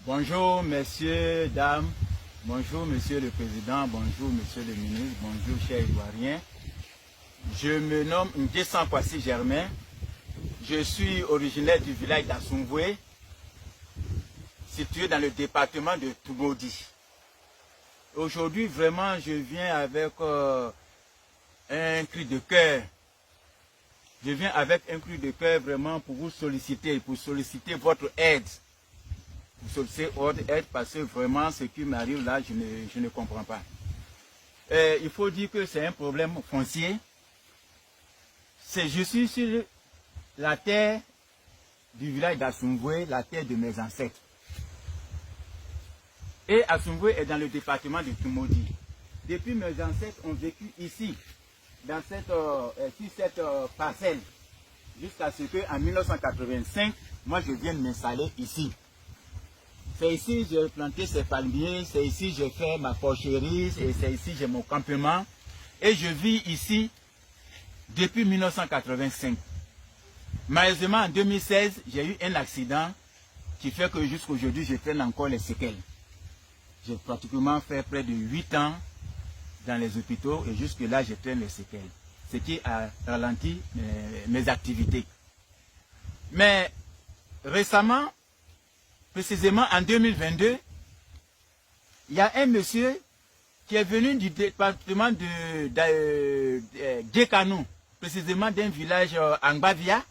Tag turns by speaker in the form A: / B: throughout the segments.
A: Bonjour, messieurs, dames. Bonjour, monsieur le président. Bonjour, monsieur le ministre. Bonjour, chers Ivoiriens. Je me nomme Nguessan Kwasi Germain. Je suis originaire du village d'Assoumvoué, situé dans le département de Toumodi. Aujourd'hui, vraiment, je viens avec un cri de cœur. Je viens avec un cri de cœur vraiment pour vous solliciter, pour solliciter votre aide. Pour solliciter votre aide parce que vraiment, ce qui m'arrive là, je ne comprends pas. Il faut dire que c'est un problème foncier. Je suis sur la terre du village d'Assoumvoué, la terre de mes ancêtres. Et Assoumvoué est dans le département de Toumodi. Depuis, mes ancêtres ont vécu ici, dans sur cette parcelle, jusqu'à ce qu'en 1985, moi je vienne m'installer ici. C'est ici que j'ai planté ces palmiers, c'est ici que j'ai fait ma porcherie, c'est ici que j'ai mon campement. Et je vis ici depuis 1985. Malheureusement, en 2016, j'ai eu un accident qui fait que jusqu'à aujourd'hui, je traîne encore les séquelles. J'ai pratiquement fait près de 8 ans dans les hôpitaux et jusque-là, je traîne les séquelles. Ce qui a ralenti mes activités. Mais récemment, précisément en 2022, il y a un monsieur qui est venu du département de Djekanou, précisément d'un village Angbavia.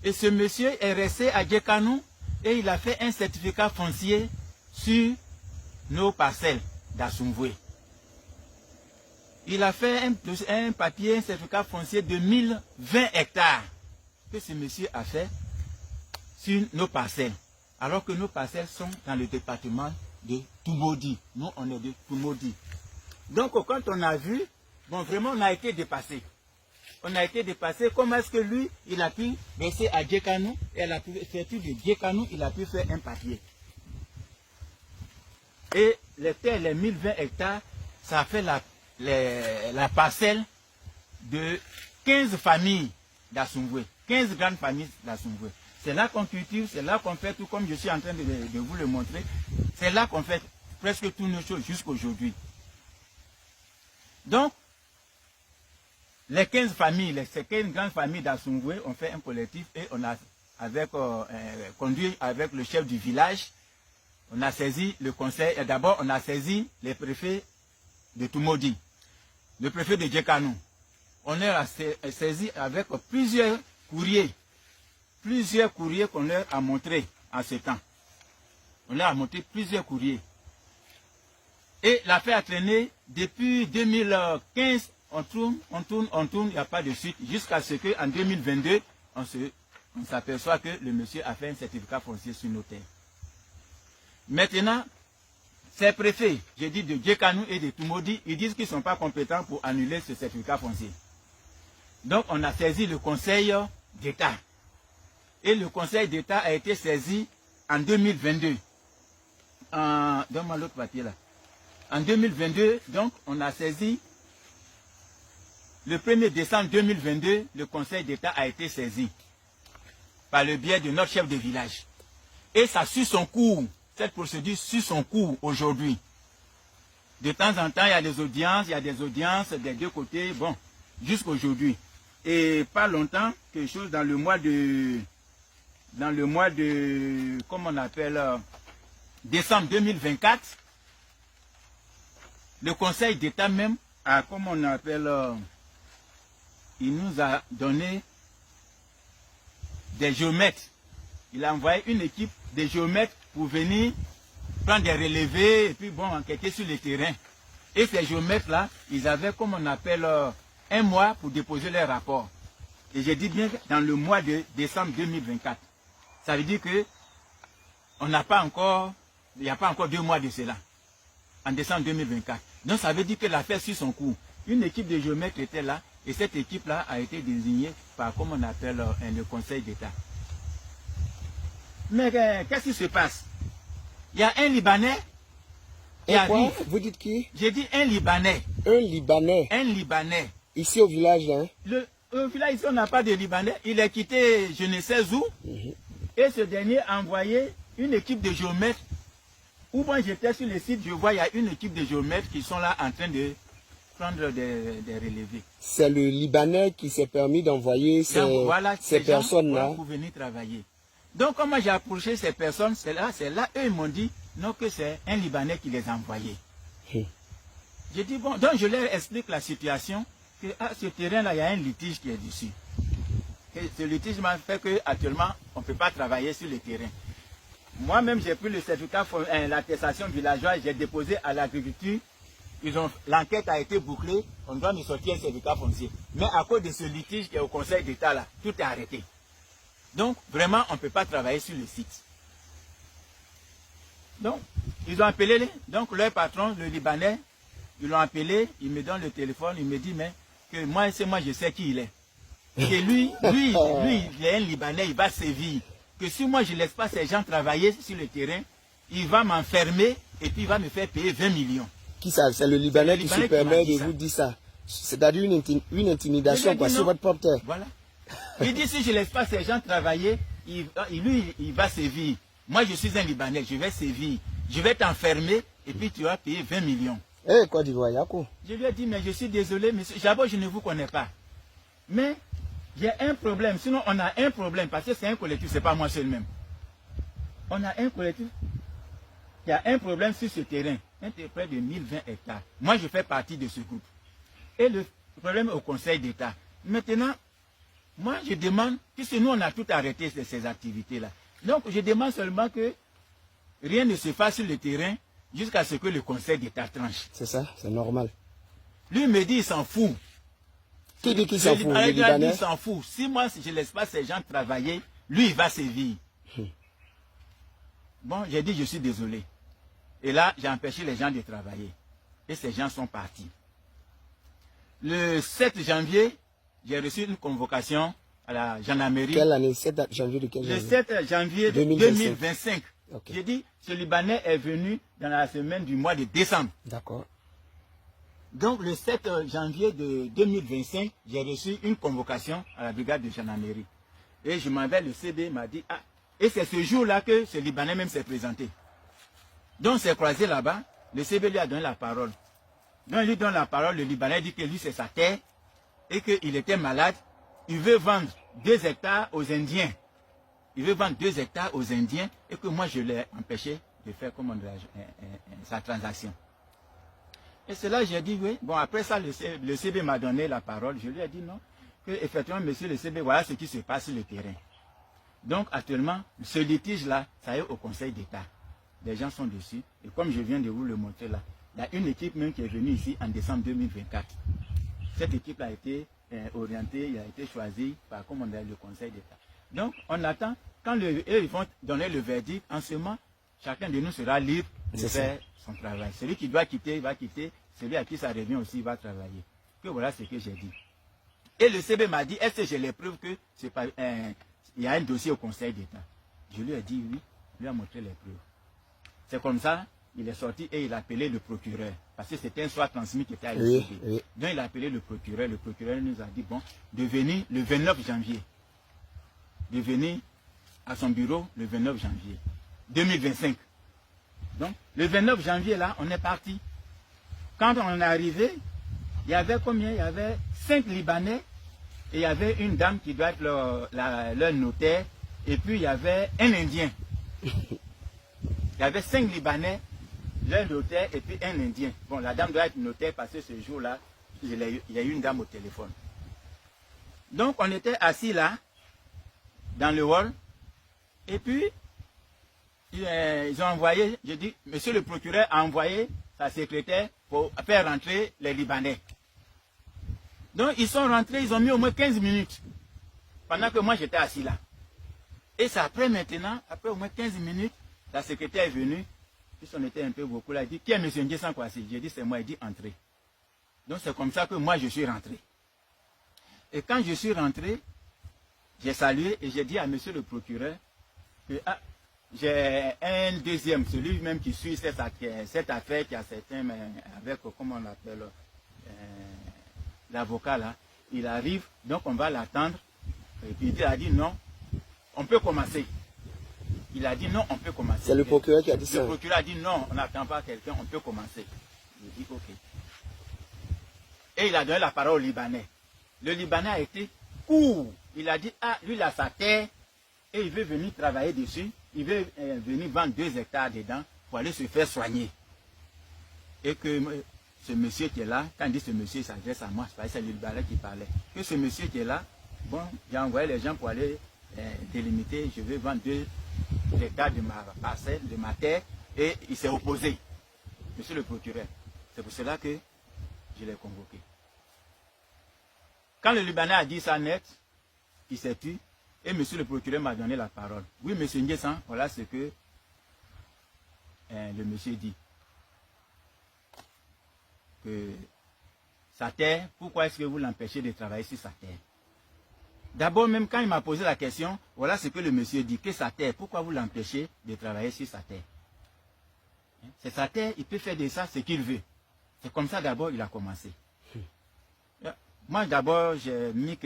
A: Et ce monsieur est resté à Djekanou et il a fait un certificat foncier sur nos parcelles d'Assoumvoué. Il a fait un papier, un certificat foncier de 1020 hectares que ce monsieur a fait sur nos parcelles. Alors que nos parcelles sont dans le département de Toumodi. Nous, on est de Toumodi. Donc, quand on a vu, bon, vraiment, on a été dépassé. On a été dépassé. Comment est-ce que lui, il a pu baisser à Djekanou et à la préfecture de Djekanou, il a pu faire un papier. Et les terres, les 1020 hectares, ça a fait la parcelle de 15 familles d'Assoumvoué. 15 grandes familles d'Assoumvoué. C'est là qu'on cultive, c'est là qu'on fait tout comme je suis en train de vous le montrer. C'est là qu'on fait presque toutes nos choses jusqu'à aujourd'hui. Donc, les 15 familles, ces 15 grandes familles d'Assoumvoué ont fait un collectif et on a conduit avec le chef du village. On a saisi le conseil et d'abord on a saisi les préfets de Toumodi, le préfet de Djekanou. On a saisi avec plusieurs courriers qu'on leur a montrés en ce temps. On leur a montré plusieurs courriers. Et l'affaire a traîné depuis 2015, on tourne, il n'y a pas de suite, jusqu'à ce qu'en 2022, on s'aperçoit que le monsieur a fait un certificat foncier sur nos terres. Maintenant, ces préfets, j'ai dit de Djekanou et de Toumodi, ils disent qu'ils ne sont pas compétents pour annuler ce certificat foncier. Donc, on a saisi le Conseil d'État. Et le Conseil d'État a été saisi en 2022. Donne-moi l'autre papier là. En 2022, donc, on a saisi, le 1er décembre 2022, le Conseil d'État a été saisi par le biais de notre chef de village. Et ça suit son cours. Cette procédure suit son cours aujourd'hui. De temps en temps, il y a des audiences des deux côtés, bon, jusqu'à aujourd'hui. Et pas longtemps, quelque chose dans le mois de, comment on appelle, décembre 2024, le Conseil d'État même a, comment on appelle, il nous a donné des géomètres. Il a envoyé une équipe de géomètres pour venir prendre des relevés et puis bon, enquêter sur le terrain. Et ces géomètres-là, ils avaient, comme on appelle, un mois pour déposer leur rapport. Et je dis bien dans le mois de décembre 2024. Ça veut dire que on n'a pas encore, il n'y a pas encore 2 mois de cela, en décembre 2024. Donc ça veut dire que l'affaire suit son cours. Une équipe de géomètres était là et cette équipe-là a été désignée par, comme on appelle, le Conseil d'État. Mais qu'est-ce qui se passe? Il y a un Libanais qui arrive.
B: Vous dites qui?
A: J'ai dit un Libanais.
B: Un Libanais.
A: Un Libanais.
B: Ici au village, hein?
A: Au village, ici, on n'a pas de Libanais. Il est quitté je ne sais où. Et ce dernier a envoyé une équipe de géomètres Où moi j'étais sur le site, je vois il y a une équipe de géomètres qui sont là en train de prendre des relevés.
B: C'est le Libanais qui s'est permis d'envoyer ces,
A: Donc, voilà,
B: ces
A: gens,
B: personnes-là.
A: pour venir travailler. Donc, quand moi j'ai approché ces personnes, c'est là, eux ils m'ont dit non, que c'est un Libanais qui les a envoyés. J'ai dit bon, donc je leur explique la situation, que à ce terrain-là, il y a un litige qui est dessus. Et ce litige m'a fait qu'actuellement, on ne peut pas travailler sur le terrain. Moi-même, j'ai pris le certificat, l'attestation villageoise, j'ai déposé à l'agriculture. L'enquête a été bouclée, on doit nous sortir un certificat foncier. Mais à cause de ce litige qui est au Conseil d'État, là, tout est arrêté. Donc, vraiment, on ne peut pas travailler sur le site. Donc, ils ont appelé, donc leur patron, le Libanais, ils l'ont appelé, il me donne le téléphone, il me dit, mais que moi, je sais qui il est. Que lui, il est un Libanais, il va sévir. Que si moi, je ne laisse pas ces gens travailler sur le terrain, il va m'enfermer et puis il va me faire payer 20 millions.
B: Qui ça? C'est le Libanais qui se permet de vous dire ça. C'est-à-dire une intimidation quoi, sur votre propre terre.
A: Voilà. Il dit si je ne laisse pas ces gens travailler, lui, il va sévir. Moi, je suis un Libanais, je vais sévir. Je vais t'enfermer et puis tu vas payer 20 millions.
B: Eh, quoi d'Ivoire, Yako?
A: Je lui ai dit, mais je suis désolé, monsieur. D'abord, je ne vous connais pas. Mais j'ai un problème. Sinon, on a un problème parce que c'est un collectif, ce n'est pas moi seul même. On a un collectif. Il y a un problème sur ce terrain, près de 1020 hectares. Moi, je fais partie de ce groupe. Et le problème au Conseil d'État. Maintenant, moi, je demande, puisque nous, on a tout arrêté ces activités-là. Donc, je demande seulement que rien ne se fasse sur le terrain jusqu'à ce que le Conseil d'État tranche.
B: C'est ça, c'est normal.
A: Lui me dit, il s'en fout.
B: Qui dit qu'il s'en fout? Le
A: Il
B: Libanais?
A: s'en fout. Si moi, si je ne laisse pas ces gens travailler, lui, il va sévir. Bon, j'ai dit, je suis désolé. Et là, j'ai empêché les gens de travailler. Et ces gens sont partis. Le 7 janvier, j'ai reçu une convocation à la gendarmerie.
B: Quelle année? 7 janvier de quelle année?
A: Le 7 janvier 2025. Okay. J'ai dit, ce Libanais est venu dans la semaine du mois de décembre.
B: D'accord.
A: Donc, le 7 janvier de 2025, j'ai reçu une convocation à la brigade de gendarmerie. Et je m'en vais, le CB m'a dit, ah, et c'est ce jour-là que ce Libanais même s'est présenté. Donc, on s'est croisé là-bas, le CB lui a donné la parole. Donc, il lui donne la parole, le Libanais dit que lui, c'est sa terre, et qu'il était malade. Il veut vendre 2 hectares aux Indiens. Il veut vendre 2 hectares aux Indiens, et que moi, je l'ai empêché de faire comment sa transaction. Et c'est là que j'ai dit, oui. Bon, après ça, le CB m'a donné la parole. Je lui ai dit non, que effectivement, monsieur le CB, voilà ce qui se passe sur le terrain. Donc, actuellement, ce litige-là, ça est au Conseil d'État. Les gens sont dessus. Et comme je viens de vous le montrer là, il y a une équipe même qui est venue ici en décembre 2024. Cette équipe a été orientée, il a été choisie par le Conseil d'État. Donc, on attend, quand eux ils vont donner le verdict, en ce moment, chacun de nous sera libre de faire son travail. Celui qui doit quitter, il va quitter. Celui à qui ça revient aussi, il va travailler. Que voilà ce que j'ai dit. Et le CB m'a dit, est-ce que j'ai les preuves que c'est pas, il y a un dossier au Conseil d'État? Je lui ai dit oui, il lui a montré les preuves. C'est comme ça, il est sorti et il a appelé le procureur. Parce que c'était un soir transmis qui était à l'ICD. Oui. Donc il a appelé le procureur nous a dit, bon, de venir le 29 janvier. De venir à son bureau le 29 janvier 2025. Donc, le 29 janvier, là, on est parti. Quand on est arrivé, il y avait combien? Il y avait 5 Libanais et il y avait une dame qui doit être leur notaire. Et puis, il y avait un Indien. Il y avait 5 Libanais, leur notaire et puis un Indien. Bon, la dame doit être notaire parce que ce jour-là, il y a eu une dame au téléphone. Donc, on était assis là, dans le hall. Et puis, ils ont envoyé, j'ai dit, monsieur le procureur a envoyé sa secrétaire pour faire rentrer les Libanais. Donc, ils sont rentrés, ils ont mis au moins 15 minutes, pendant que moi j'étais assis là. Et c'est après maintenant, après au moins 15 minutes, la secrétaire est venue, puisqu'on était un peu beaucoup là, elle dit, qui est monsieur Ndjessan Kwasi? J'ai dit, c'est moi, il dit, entrez. Donc, c'est comme ça que moi je suis rentré. Et quand je suis rentré, j'ai salué et j'ai dit à monsieur le procureur que, ah, j'ai un deuxième, celui même qui suit cette affaire qui a certains, avec, comment on l'appelle, l'avocat là, il arrive, donc on va l'attendre. Et puis il a dit non, on peut commencer. il a dit non, on peut commencer.
B: C'est le procureur qui a dit ça.
A: Le procureur a dit non, on n'attend pas quelqu'un, on peut commencer. Je dis ok. Et il a donné la parole au Libanais. Le Libanais a été court. Il a dit, ah, lui il a sa terre et il veut venir travailler dessus. Il veut venir vendre 2 hectares dedans pour aller se faire soigner. Et que ce monsieur qui est là, quand il dit ce monsieur, il s'adresse à moi, c'est le Libanais qui parlait. Que ce monsieur qui est là, bon, j'ai envoyé les gens pour aller délimiter, je veux vendre 2 hectares de ma parcelle, de ma terre, et il s'est opposé. Monsieur le procureur, c'est pour cela que je l'ai convoqué. Quand le Libanais a dit ça net, il s'est tué, et monsieur le procureur m'a donné la parole. Oui, monsieur Nguessan, voilà ce que le monsieur dit. Que sa terre, pourquoi est-ce que vous l'empêchez de travailler sur sa terre? D'abord, même quand il m'a posé la question, voilà ce que le monsieur dit, que sa terre, pourquoi vous l'empêchez de travailler sur sa terre? C'est sa terre, il peut faire de ça ce qu'il veut. C'est comme ça d'abord il a commencé. Moi d'abord j'ai mis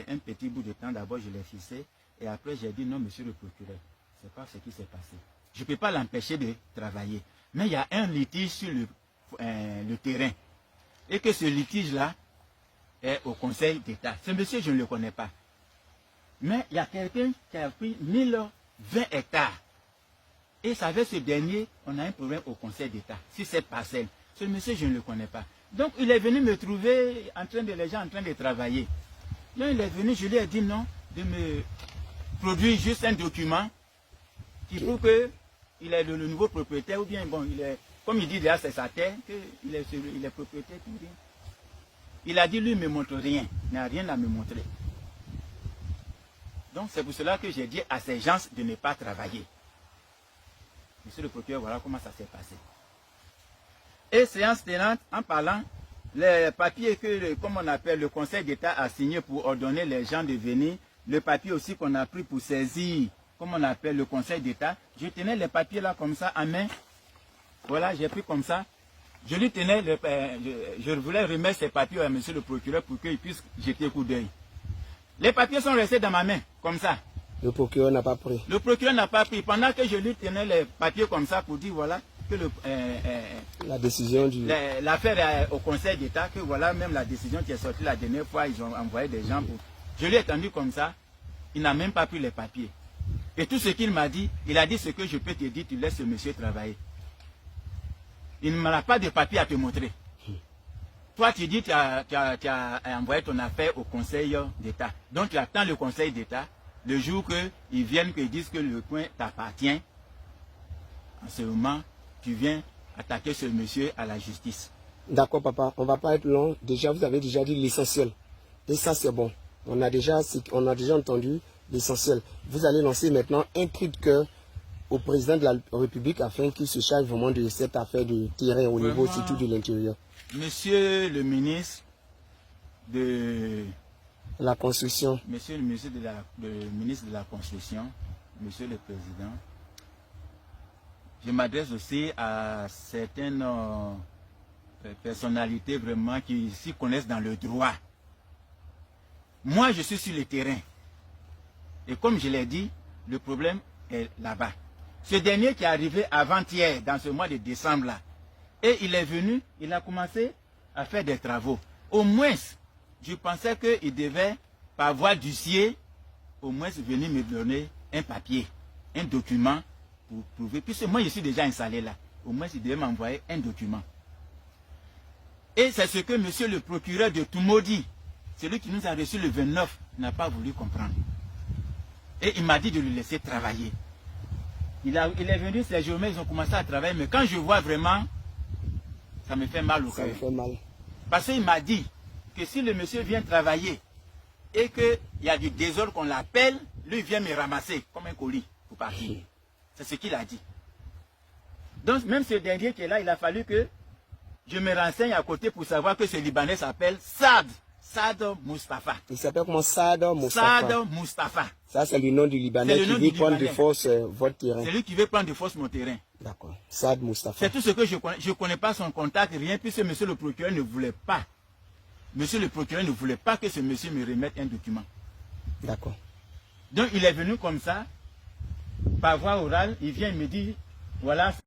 A: un petit bout de temps, d'abord je l'ai fixé, et après j'ai dit non monsieur le procureur, c'est pas ce qui s'est passé. Je ne peux pas l'empêcher de travailler. Mais il y a un litige sur le terrain. Et que ce litige-là est au Conseil d'État. Ce monsieur, je ne le connais pas. Mais il y a quelqu'un qui a pris 1020 hectares. Et avec ce dernier, on a un problème au Conseil d'État, sur cette parcelle. Ce monsieur, je ne le connais pas. Donc, il est venu me trouver, les gens en train de travailler. Là, il est venu, je lui ai dit non, de me produire juste un document qui prouve qu'il est le nouveau propriétaire, ou bien, bon, il est, comme il dit déjà, c'est sa terre, qu'il est, il est propriétaire. Il a dit, lui, il ne me montre rien, il n'a rien à me montrer. Donc, c'est pour cela que j'ai dit à ces gens de ne pas travailler. Monsieur le procureur, voilà comment ça s'est passé. Et séance tenante, en parlant, les papiers que, comme on appelle, le Conseil d'État a signé pour ordonner les gens de venir, le papier aussi qu'on a pris pour saisir, comme on appelle, le Conseil d'État, je tenais les papiers là comme ça en main. Voilà, j'ai pris comme ça. Je lui tenais, je voulais remettre ces papiers à monsieur le procureur pour qu'il puisse jeter un coup d'œil. Les papiers sont restés dans ma main, comme ça.
B: Le procureur n'a pas pris.
A: Le procureur n'a pas pris. Pendant que je lui tenais les papiers comme ça pour dire, voilà, que
B: la décision du...
A: l'affaire au Conseil d'État, que voilà, même la décision qui est sortie la dernière fois, ils ont envoyé des gens pour... Je lui ai tendu comme ça, il n'a même pas pris les papiers. Et tout ce qu'il m'a dit, il a dit ce que je peux te dire, tu laisses ce monsieur travailler. Il ne m'a pas de papier à te montrer. Toi, tu dis que tu as envoyé ton affaire au Conseil d'État. Donc, tu attends le Conseil d'État, le jour qu'ils viennent, qu'ils disent que le coin t'appartient. En ce moment, tu viens attaquer ce monsieur à la justice.
B: D'accord, papa, on ne va pas être long. Déjà, vous avez déjà dit l'essentiel. Et ça, c'est bon. On a déjà entendu l'essentiel. Vous allez lancer maintenant un cri de cœur au président de la République afin qu'il se charge vraiment de cette affaire de terrain au niveau surtout de l'intérieur.
A: Monsieur le ministre de
B: la Construction.
A: Monsieur le ministre de la Construction, Monsieur le Président, je m'adresse aussi à certaines personnalités vraiment qui s'y connaissent dans le droit. Moi, je suis sur le terrain. Et comme je l'ai dit, le problème est là-bas. Ce dernier qui est arrivé avant-hier, dans ce mois de décembre-là, et il est venu, il a commencé à faire des travaux. Au moins, je pensais qu'il devait, par voie d'huissier, au moins venir me donner un papier, un document pour prouver. Puisque moi, je suis déjà installé là. Au moins, il devait m'envoyer un document. Et c'est ce que monsieur le procureur de Toumoudi, celui qui nous a reçu le 29, n'a pas voulu comprendre. Et il m'a dit de le laisser travailler. Il est venu ces journées, ils ont commencé à travailler, mais quand je vois vraiment, ça me fait mal au cœur.
B: Ça me fait mal.
A: Parce qu'il m'a dit que si le monsieur vient travailler et qu'il y a du désordre qu'on l'appelle, lui vient me ramasser comme un colis pour partir. C'est ce qu'il a dit. Donc même ce dernier qui est là, il a fallu que je me renseigne à côté pour savoir que ce Libanais s'appelle Saad Mustafa.
B: Il s'appelle comment? Saad Mustafa.
A: Saad Mustafa.
B: Ça, c'est le nom du Libanais qui veut prendre de force votre terrain.
A: C'est lui qui veut prendre de force mon terrain.
B: D'accord. Saad Mustafa.
A: C'est tout ce que je connais. Je ne connais pas son contact, rien, puisque monsieur le procureur ne voulait pas. Monsieur le procureur ne voulait pas que ce monsieur me remette un document.
B: D'accord.
A: Donc il est venu comme ça. par voie orale, il vient me dire, voilà.